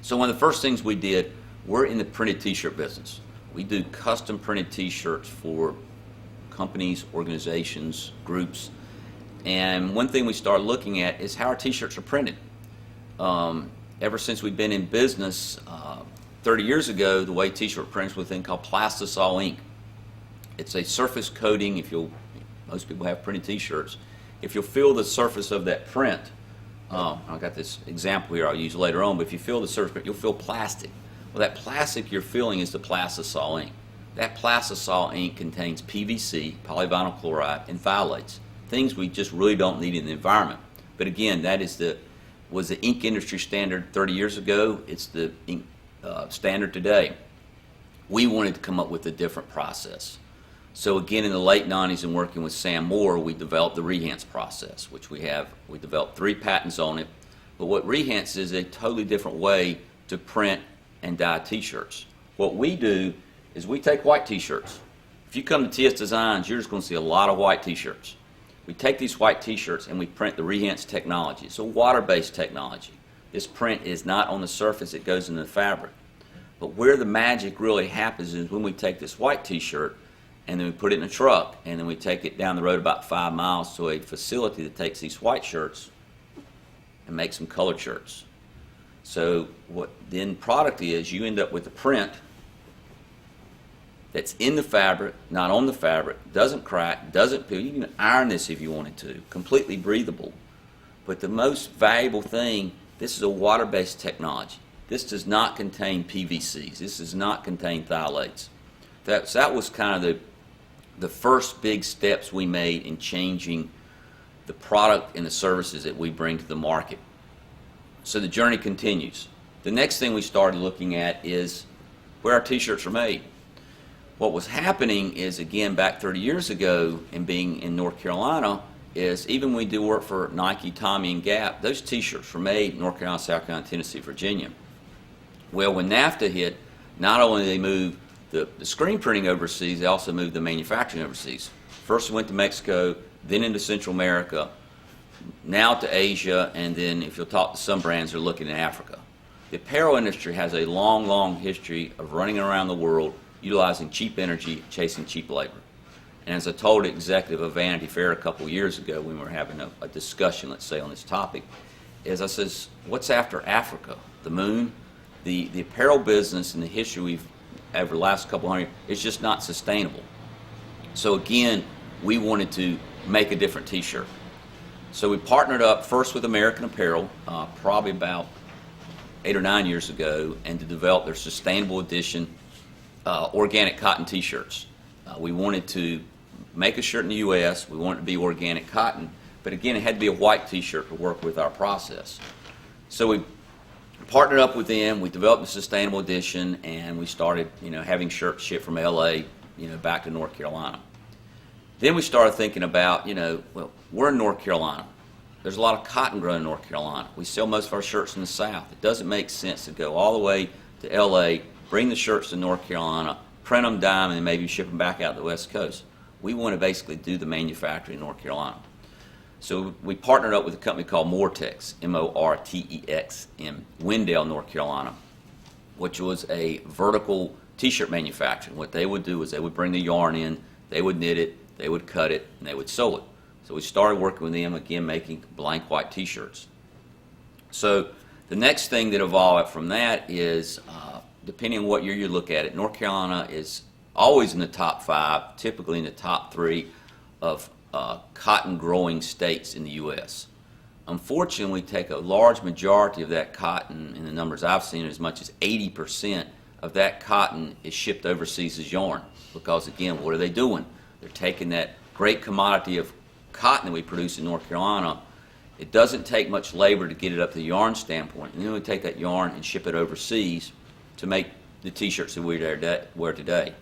So one of the first things we did, we're in the printed t-shirt business. We do custom printed t-shirts for companies, organizations, groups. And one thing we started looking at is how our t-shirts are printed. Ever since we've been in business, 30 years ago, the way t-shirt prints was a thing called plastisol ink. It's a surface coating. Most people have printed t-shirts. If you'll feel the surface of that print, I've got this example here I'll use later on, but if you feel the surface, you'll feel plastic. Well, that plastic you're feeling is the plastisol ink. That plastisol ink contains PVC, polyvinyl chloride, and phthalates, things we just really don't need in the environment. But again, that was the ink industry standard 30 years ago. It's the ink standard today. We wanted to come up with a different process. So again, in the late 90s and working with Sam Moore, we developed the Rehance process, which we developed 3 patents on it. But what Rehance is a totally different way to print and dye t-shirts. What we do is we take white t-shirts. If you come to TS Designs, you're just going to see a lot of white t-shirts. We take these white t-shirts and we print the Rehance technology. It's a water-based technology. This print is not on the surface, it goes into the fabric. But where the magic really happens is when we take this white t-shirt and then we put it in a truck, and then we take it down the road about 5 miles to a facility that takes these white shirts and makes them colored shirts. So what the end product is, you end up with a print that's in the fabric, not on the fabric, doesn't crack, doesn't peel. You can iron this if you wanted to, completely breathable. But the most valuable thing, this is a water-based technology. This does not contain PVCs. This does not contain phthalates. That was kind of the first big steps we made in changing the product and the services that we bring to the market. So the journey continues. The next thing we started looking at is where our t-shirts are made. What was happening is, again, back 30 years ago and being in North Carolina, is even when we do work for Nike, Tommy, and Gap, those t-shirts were made in North Carolina, South Carolina, Tennessee, Virginia. Well, when NAFTA hit, not only did they move the screen printing overseas, they also moved the manufacturing overseas. First we went to Mexico, then into Central America, now to Asia, and then if you'll talk to some brands, they're looking at Africa. The apparel industry has a long, long history of running around the world, utilizing cheap energy, chasing cheap labor. And as I told an executive of Vanity Fair a couple years ago when we were having a discussion, let's say, on this topic, is I says, what's after Africa? The moon? The apparel business and the history we've over the last couple hundred years, it's just not sustainable. So again, we wanted to make a different t-shirt. So we partnered up first with American Apparel, probably about 8 or 9 years ago, and to develop their sustainable edition organic cotton t-shirts. We wanted to make a shirt in the U.S., we wanted it to be organic cotton, but again, it had to be a white t-shirt to work with our process. So we partnered up with them, we developed a sustainable edition, and we started having shirts shipped from L.A. Back to North Carolina. Then we started thinking about, well, we're in North Carolina. There's a lot of cotton grown in North Carolina. We sell most of our shirts in the South. It doesn't make sense to go all the way to L.A., bring the shirts to North Carolina, print them, dye them, and maybe ship them back out to the West Coast. We want to basically do the manufacturing in North Carolina. So we partnered up with a company called Mortex, M-O-R-T-E-X, in Wendell, North Carolina, which was a vertical t-shirt manufacturing. What they would do is they would bring the yarn in, they would knit it, they would cut it, and they would sew it. So we started working with them, again, making blank white t-shirts. So the next thing that evolved from that is, depending on what year you look at it, North Carolina is always in the top 5, typically in the top 3 of cotton growing states in the U.S. Unfortunately, we take a large majority of that cotton, and the numbers I've seen, as much as 80% of that cotton is shipped overseas as yarn. Because again, what are they doing? They're taking that great commodity of cotton that we produce in North Carolina. It doesn't take much labor to get it up to the yarn standpoint. And then we take that yarn and ship it overseas to make the t-shirts that we wear today.